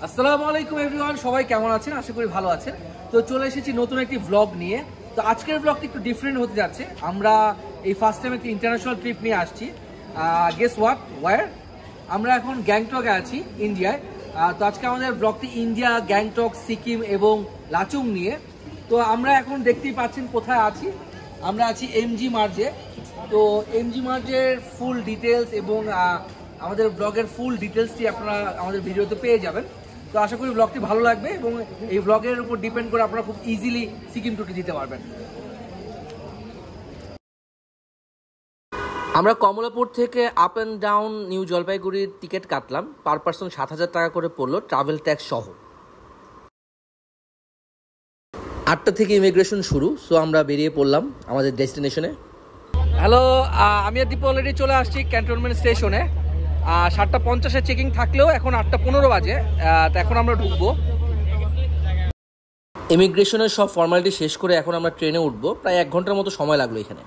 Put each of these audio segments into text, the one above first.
আসসালামু আলাইকুম এভরিওয়ান, সবাই কেমন আছেন? আশা করি ভালো আছেন। তো চলে এসেছি নতুন একটি ব্লগ নিয়ে। তো আজকের ব্লগটি একটু ডিফারেন্ট হতে যাচ্ছে। আমরা এই ফার্স্ট টাইম একটি ইন্টারন্যাশনাল ট্রিপ নিয়ে আসছি। Guess what, where? আমরা এখন গ্যাংটকে আছি, ইন্ডিয়ায়। তো আজকে আমাদের ব্লগটি ইন্ডিয়া, গ্যাংটক, সিকিম এবং লাচুং নিয়ে। তো আমরা এখন দেখতেই পাচ্ছেন কোথায় আছি। আমরা আছি এমজি মার্জে। তো এমজি মার্জের ফুল ডিটেলস এবং আমাদের ব্লগের ফুল ডিটেলসটি আপনারা আমাদের ভিডিওতে পেয়ে যাবেন। তো আশা করি ব্লগটি ভালো লাগবে এবং এই ব্লগের উপর ডিপেন্ড করে আপনারা খুব ইজিলি সিকিম টুটি দিতে পারবেন। আমরা কমলাপুর থেকে আপ অ্যান্ড ডাউন নিউ জলপাইগুড়ির টিকিট কাটলাম। পার পার্সন 7,000 টাকা করে পড়লো, ট্রাভেল ট্যাক্স সহ। 8টা থেকে ইমিগ্রেশন শুরু। সো আমরা বেরিয়ে পড়লাম আমাদের ডেস্টিনেশনে। হ্যালো, আমি আর দীপু অলরেডি চলে আসছি ক্যান্টনমেন্ট স্টেশনে। 7:50 চেকিং থাকলেও এখন 8:15 বাজে। তো এখন আমরা ঢুকবো। ইমিগ্রেশনের সব ফর্মালিটি শেষ করে এখন আমরা ট্রেনে উঠবো। প্রায় 1 ঘন্টার মতো সময় লাগলো এখানে।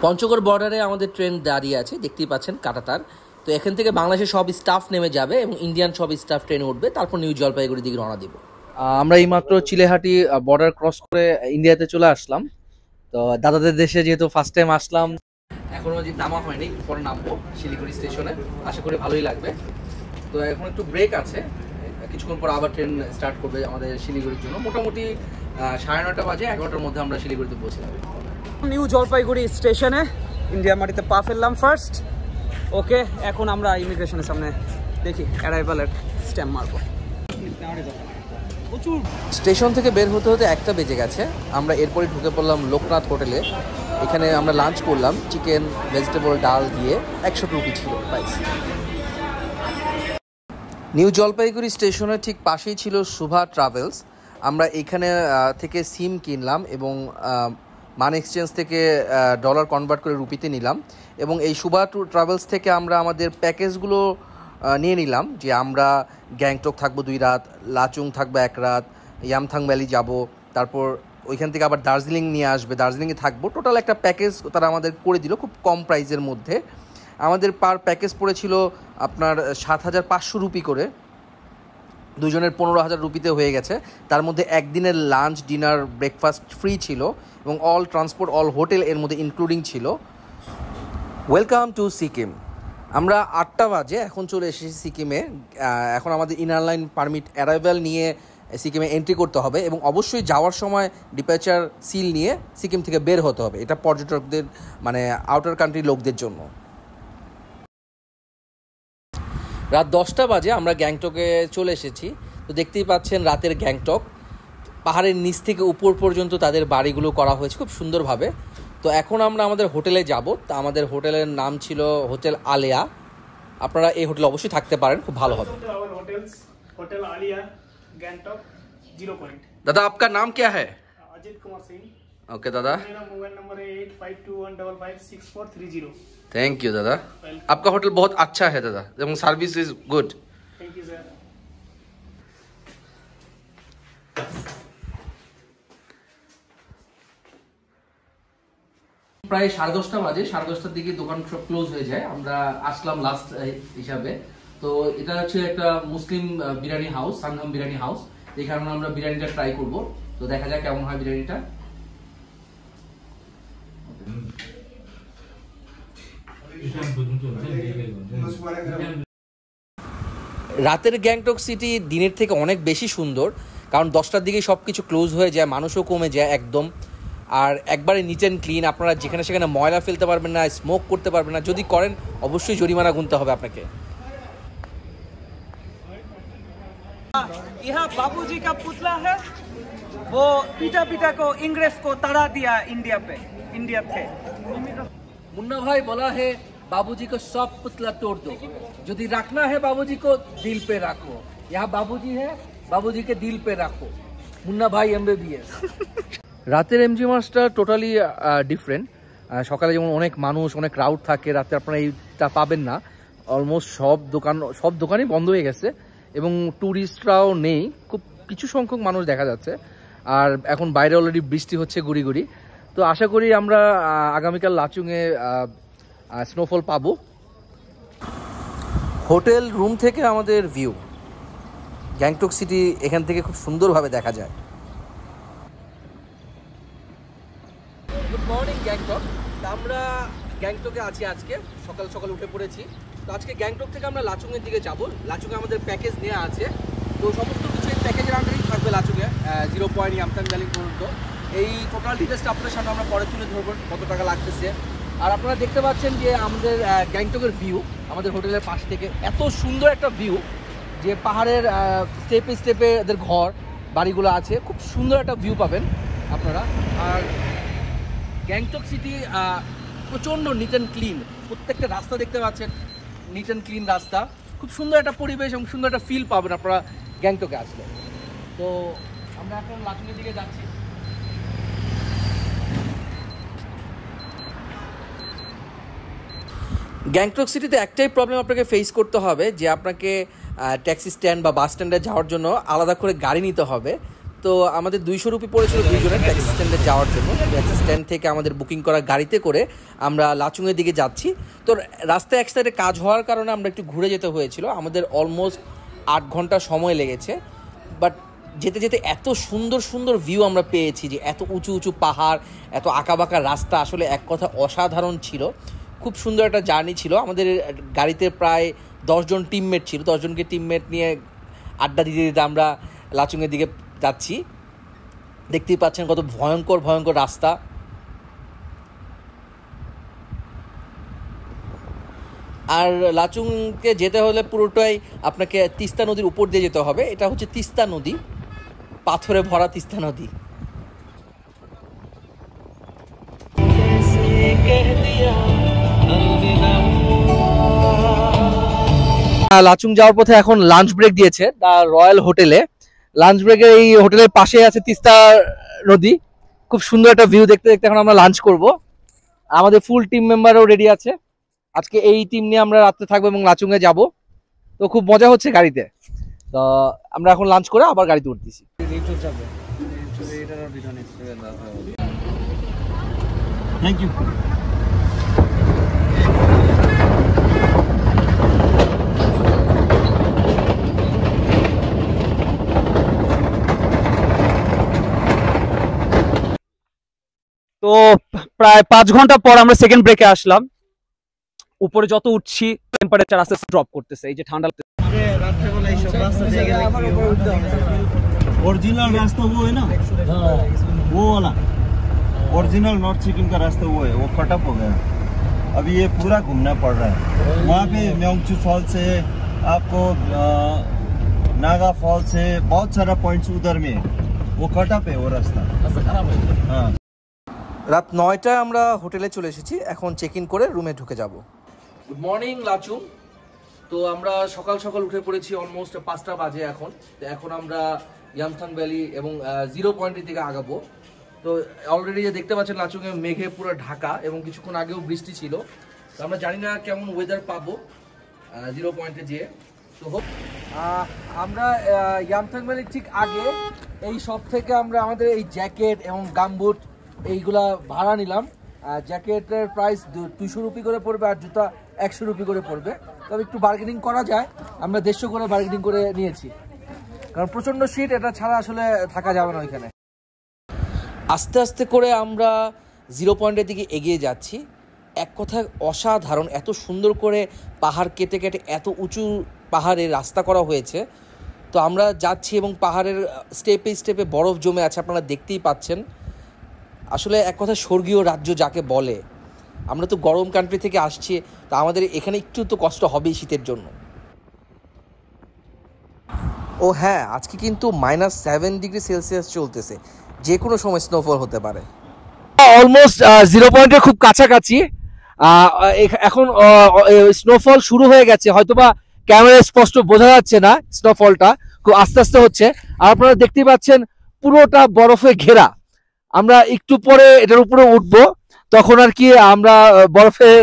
পঞ্চগড় বর্ডারে আমাদের ট্রেন দাঁড়িয়ে আছে, দেখতেই পাচ্ছেন কাটাতার। তো এখান থেকে বাংলাদেশের সব স্টাফ নেমে যাবে এবং ইন্ডিয়ান সব স্টাফ ট্রেনে উঠবে, তারপর নিউ জলপাইগুড়ির দিকে রওনা দিব। আমরা এইমাত্র চিলেহাটি বর্ডার ক্রস করে ইন্ডিয়াতে চলে আসলাম। তো দাদাদের দেশে যেহেতু ফার্স্ট টাইম আসলাম, এখনো যে নামা হয়নি, পরে নামবো শিলিগুড়ি স্টেশনে। আশা করি ভালোই লাগবে। তো এখন একটু ব্রেক আছে, কিছুক্ষণ পর আবার ট্রেন স্টার্ট করবে আমাদের শিলিগুড়ির জন্য। মোটামুটি 9:30 বাজে, 11টার মধ্যে আমরা শিলিগুড়িতে পৌঁছে যাবো। নিউ জলপাইগুড়ি স্টেশনে ইন্ডিয়া মাটিতে পা ফেললাম ফার্স্ট। ওকে, এখন আমরা ইমিগ্রেশনের সামনে দেখি অ্যারাইভালের স্ট্যাম্প মারবো। স্টেশন থেকে বের হতে হতে 1টা বেজে গেছে। আমরা এরপরে ঢুকে পড়লাম লোকনাথ হোটেলে। এখানে আমরা লাঞ্চ করলাম, চিকেন, ভেজিটেবল, ডাল দিয়ে 100 রুপি ছিল প্রাইস। নিউ জলপাইগুড়ি স্টেশনের ঠিক পাশেই ছিল শুভা ট্রাভেলস। আমরা এখানে থেকে সিম কিনলাম এবং মানি এক্সচেঞ্জ থেকে ডলার কনভার্ট করে রুপিতে নিলাম। এবং এই শুভা ট্রাভেলস থেকে আমরা আমাদের প্যাকেজগুলো নিয়ে নিলাম, যে আমরা গ্যাংটক থাকবো 2 রাত, লাচুং থাকবো 1 রাত, ইয়ামথাং ভ্যালি যাব, তারপর ওইখান থেকে আবার দার্জিলিং নিয়ে আসবে, দার্জিলিংয়ে থাকবো। টোটাল একটা প্যাকেজ তারা আমাদের করে দিল খুব কম প্রাইসের মধ্যে। আমাদের পার প্যাকেজ পড়েছিল আপনার 7,500 রুপি করে। দুজনের 15,000 রুপিতে হয়ে গেছে। তার মধ্যে একদিনের লাঞ্চ, ডিনার, ব্রেকফাস্ট ফ্রি ছিল এবং অল ট্রান্সপোর্ট, অল হোটেল এর মধ্যে ইনক্লুডিং ছিল। Welcome to Sikkim. আমরা 8টা বাজে এখন চলে এসেছি সিকিমে। এখন আমাদের ইনার লাইন পারমিট অ্যারাইভাল নিয়ে সিকিমে এন্ট্রি করতে হবে এবং অবশ্যই যাওয়ার সময় ডিপার্চার সিল নিয়ে সিকিম থেকে বের হতে হবে। এটা পর্যটকদের, মানে আউটার কান্ট্রি লোকদের জন্য। রাত 10টা বাজে আমরা গ্যাংটকে চলে এসেছি। তো দেখতেই পাচ্ছেন রাতের গ্যাংটক। পাহাড়ের নিচ থেকে উপর পর্যন্ত তাদের বাড়িগুলো করা হয়েছে খুব সুন্দরভাবে। তো এখন আমরা আমাদের হোটেলে যাব। তা আমাদের হোটেলের নাম ছিল হোটেল আলিয়া। আপনারা এই হোটেলে অবশ্যই থাকতে পারেন, খুব ভালো হবে। Hotel Alia Gangtok 0 point. दादा आपका नाम क्या है? अजीत कुमार सिंह। ओके दादा। मेरा मोबाइल नंबर है 8521556430। थैंक यू दादा। आपका होटल बहुत अच्छा है दादा এবং service is good. Thank you sir. প্রায় 10:30 বাজে। 10:30টার দিকে দোকান সব ক্লোজ হয়ে যায়। আমরা আসলাম লাস্ট হিসাবে। তো এটা হচ্ছে একটা মুসলিম বিরিয়ানি হাউস, সানহাম বিরিয়ানি হাউস। এখানে আমরা বিরিয়ানিটা ট্রাই করব। তো দেখা যাক কেমন হয় বিরিয়ানিটা। রাতের গ্যাংটক সিটি দিনের থেকে অনেক বেশি সুন্দর, কারণ 10টার দিকে সব কিছু ক্লোজ হয়ে যায়, মানুষও কমে যায় একদম। আর একবারে নিট অ্যান্ড ক্লিন। আপনারা যেখানে সেখানে ময়লা ফেলতে পারবেন না, স্মোক করতে পারবেন না। যদি করেন অবশ্যই জরিমানা গুনতে হবে আপনাকে। यहाँ बाबूजी का पुतला है, वो पीटा पीटा को इंग्रेज को तड़ा दिया इंडिया थे। मुन्ना भाई बोला है बाबूजी को सब पुतला तोड़ दो, यदि रखना है बाबूजी को दिल पे रखो। यहाँ बाबूजी है, बाबूजी के दिल पे रखो। मुन्ना भाई MBBS। রাতের এমজি মার্জটা টোটালি ডিফারেন্ট। সকালে যেমন অনেক মানুষ, অনেক ক্রাউড থাকে, রাতে আপনারা এইটা পাবেন না। অলমোস্ট সব দোকানই বন্ধ হয়ে গেছে এবং ট্যুরিস্টরাও নেই, খুব কিছু সংখ্যক মানুষ দেখা যাচ্ছে। আর এখন বাইরে অলরেডি বৃষ্টি হচ্ছে গুড়ি গুড়ি। তো আশা করি আমরা আগামীকাল লাচুংয়ে স্নোফল পাবো। হোটেল রুম থেকে আমাদের ভিউ গ্যাংটক সিটি এখান থেকে খুব সুন্দরভাবে দেখা যায়। Good morning Gangtok. আমরা গ্যাংটকে আছি, আজকে সকাল সকাল উঠে পড়েছি। তো আজকে গ্যাংটক থেকে আমরা লাচুংয়ের দিকে যাব। লাচুংয়ে আমাদের প্যাকেজ নেওয়া আছে, তো সমস্ত কিছু এই প্যাকেজের আন্ডারেই থাকবে। লাচুংয়ে 0 পয়েন্ট ইয়ামথাং ভ্যালি পর্যন্ত এই টোটাল ডিটেলসটা আপনাদের সামনে আমরা পরে তুলে ধরবো, কত টাকা লাগতেছে। আর আপনারা দেখতে পাচ্ছেন যে আমাদের গ্যাংটকের ভিউ আমাদের হোটেলের পাশ থেকে এত সুন্দর একটা ভিউ, যে পাহাড়ের স্টেপে স্টেপে এদের ঘর বাড়িগুলো আছে, খুব সুন্দর একটা ভিউ পাবেন আপনারা। আর গ্যাংটক সিটি প্রচণ্ড নিট অ্যান্ড ক্লিন, প্রত্যেকটা রাস্তা দেখতে পাচ্ছেন নিট অ্যান্ড ক্লিন রাস্তা, খুব সুন্দর একটা পরিবেশ এবং সুন্দর একটা ফিল পাবেন আপনারা গ্যাংটকে আসলে। তো আমরা এখন লাচুংয়ের দিকে যাচ্ছি। গ্যাংটক সিটিতে একটাই প্রবলেম আপনাকে ফেস করতে হবে, যে আপনাকে ট্যাক্সি স্ট্যান্ড বা বাস স্ট্যান্ডে যাওয়ার জন্য আলাদা করে গাড়ি নিতে হবে। তো আমাদের 200 রুপি পড়েছিল দুইজনের ট্যাক্সি স্ট্যান্ডে যাওয়ার জন্য। ট্যাক্সি স্ট্যান্ড থেকে আমাদের বুকিং করা গাড়িতে করে আমরা লাচুংয়ের দিকে যাচ্ছি। তো রাস্তায় এক সাইডে কাজ হওয়ার কারণে আমরা একটু ঘুরে যেতে হয়েছিল, আমাদের অলমোস্ট 8 ঘন্টা সময় লেগেছে। বাট যেতে যেতে এত সুন্দর সুন্দর ভিউ আমরা পেয়েছি, যে এত উঁচু উঁচু পাহাড়, এত আঁকাবাঁকা রাস্তা, আসলে এক কথা অসাধারণ ছিল। খুব সুন্দর একটা জার্নি ছিল। আমাদের গাড়িতে প্রায় 10 জন টিমমেট ছিল, 10 জনকে টিমমেট নিয়ে আড্ডা দিতে দিতে আমরা লাচুংয়ের দিকে যাচ্ছি। দেখতেই পাচ্ছেন কত ভয়ঙ্কর ভয়ঙ্কর রাস্তা। আর লাচুংকে যেতে হলে পুরোটাই আপনাকে তিস্তা নদীর উপর দিয়ে যেতে হবে। এটা হচ্ছে তিস্তা নদী, পাথরে ভরা তিস্তা নদী। লাচুং যাওয়ার পথে এখন লাঞ্চ ব্রেক দিয়েছে দ্য রয়্যাল হোটেলে। লাঞ্চ ব্রেকে এই হোটেলের পাশে আছে তিস্তা নদী, খুব সুন্দর একটা ভিউ দেখতে দেখতে এখন আমরা লাঞ্চ করব। আমাদের ফুল টিম মেম্বারও রেডি আছে। আজকে এই টিম নিয়ে আমরা রাত্রে থাকবো এবং লাচুংয়ে যাব। তো খুব মজা হচ্ছে গাড়িতে। তো আমরা এখন লাঞ্চ করে আবার গাড়িতে উঠতেছি। Thank you. তো প্রায় 5 ঘন্টা পর আমরা সেকেন্ড ব্রেকে আসলাম। উপরে যত উঠছি টেম্পারেচার আস্তে আস্তে ড্রপ করতেছে, এই যে ঠান্ডা ओरिजिनल रास्ता वो है ना, वो वाला ओरिजिनल नॉर्थ सिक्किम का रास्ता वो है, वो कटअप हो गया। अभी ये पूरा घूमना पड़ रहा है। वहाँ पे म्योंगचू फॉल से आपको नागा फॉल से बहुत सारा पॉइंट्स उधर में है, वो कटअप है वो रास्ता। हाँ, রাত 9টায় আমরা হোটেলে চলে এসেছি, এখন চেক ইন করে রুমে ঢুকে যাব। Good morning Lachung. তো আমরা সকাল সকাল উঠে পড়েছি, অলমোস্ট 5টা বাজে এখন। তো এখন আমরা ইয়ামথাং ভ্যালি এবং 0 পয়েন্টের দিকে আগাবো। তো অলরেডি যে দেখতে পাচ্ছেন লাচুংয়ে মেঘে পুরো ঢাকা এবং কিছুক্ষণ আগেও বৃষ্টি ছিল। তো আমরা জানি না কেমন ওয়েদার পাবো 0 পয়েন্টে যেয়ে। তো আমরা ইয়ামথাং ভ্যালির ঠিক আগে এই সব থেকে আমরা আমাদের এই জ্যাকেট এবং গামবুট এইগুলা ভাড়া নিলাম। জ্যাকেটের প্রাইস 200 রুপি করে পড়বে আর জুতা 100 রুপি করে পড়বে। তবে একটু বার্গেনিং করা যায়, আমরা 150 করে বার্গেনিং করে নিয়েছি, কারণ প্রচণ্ড শীত, এটা ছাড়া আসলে থাকা যাবে না ওইখানে। আস্তে আস্তে করে আমরা 0 পয়েন্টের দিকে এগিয়ে যাচ্ছি। এক কথায় অসাধারণ, এত সুন্দর করে পাহাড় কেটে কেটে এত উঁচু পাহাড়ে রাস্তা করা হয়েছে। তো আমরা যাচ্ছি এবং পাহাড়ের স্টেপে স্টেপে বরফ জমে আছে, আপনারা দেখতেই পাচ্ছেন। আসলে এক কথা স্বর্গীয় রাজ্য যাকে বলে। আমরা তো গরম কান্ট্রি থেকে আসছি, তা আমাদের এখানে একটু তো কষ্ট হবেই শীতের জন্য। ও হ্যাঁ, আজকে কিন্তু -7 ডিগ্রি সেলসিয়াস চলতেছে, যে কোনো সময় স্নোফল হতে পারে। অলমোস্ট 0 পয়েন্টের খুব কাছাকাছি। এখন স্নোফল শুরু হয়ে গেছে, হয়তোবা ক্যামেরায় স্পষ্ট বোঝা যাচ্ছে না, স্নোফলটা খুব আস্তে আস্তে হচ্ছে। আর আপনারা দেখতেই পাচ্ছেন পুরোটা বরফে ঘেরা। আমরা একটু পরে এটার উপরে উঠবো, তখন আর কি আমরা বরফের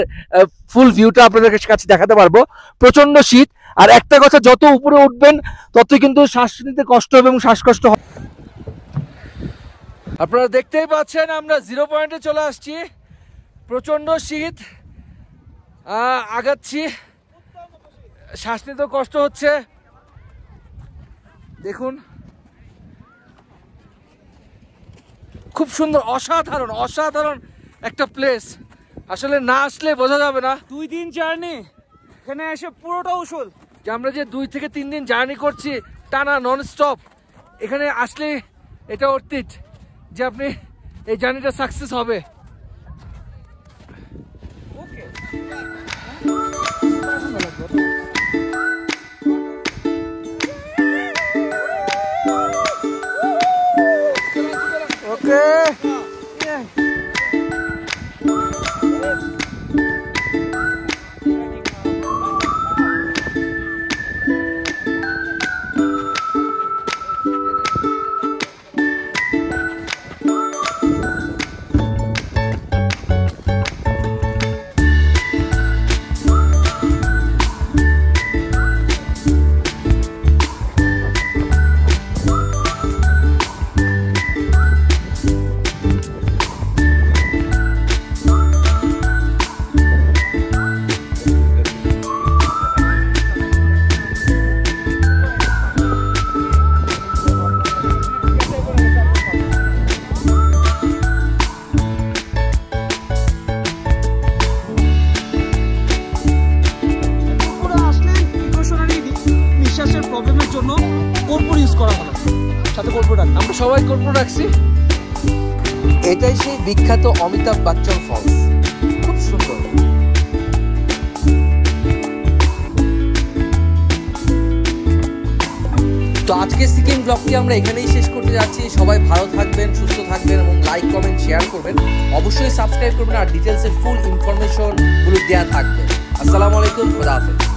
ফুল ভিউটা আপনাদের কাছে দেখাতে পারবো। প্রচন্ড শীত। আর একটা কথা, যত উপরে উঠবেন তত কিন্তু শ্বাস নিতে কষ্ট হবে এবং শ্বাসকষ্ট হবে। আপনারা দেখতেই পাচ্ছেন আমরা 0 পয়েন্টে চলে আসছি, প্রচন্ড শীত, আগাচ্ছি, শ্বাস নিতে কষ্ট হচ্ছে। দেখুন খুব সুন্দর, অসাধারণ অসাধারণ একটা প্লেস। আসলে না আসলে বোঝা যাবে না। 2 দিন জার্নি, এখানে এসে পুরোটা উসুল। যে আমরা যে 2 থেকে 3 দিন জার্নি করছি টানা নন স্টপ, এখানে আসলে এটা অর্থিত যে আপনি এই জার্নিটা সাকসেস হবে। ওকে প্রবলেমের জন্য কর্পূর ইউজ করা হলো, সাথে কর্পূর রাখি। আমরা সবাই কর্পূর রাখছি। এটাই সেই বিখ্যাত অমিতাভ বচ্চন ফলস, খুব সুন্দর। তো আজকে সিকিম ব্লগটি আমরা এখানেই শেষ করতে যাচ্ছি। সবাই ভালো থাকবেন, সুস্থ থাকবেন এবং লাইক কমেন্ট শেয়ার করবেন, অবশ্যই সাবস্ক্রাইব করবেন আর ডিটেলসের ফুল ইনফরমেশন গুলো দেওয়া থাকবে। আসসালামু আলাইকুম, খোদা হাফেজ।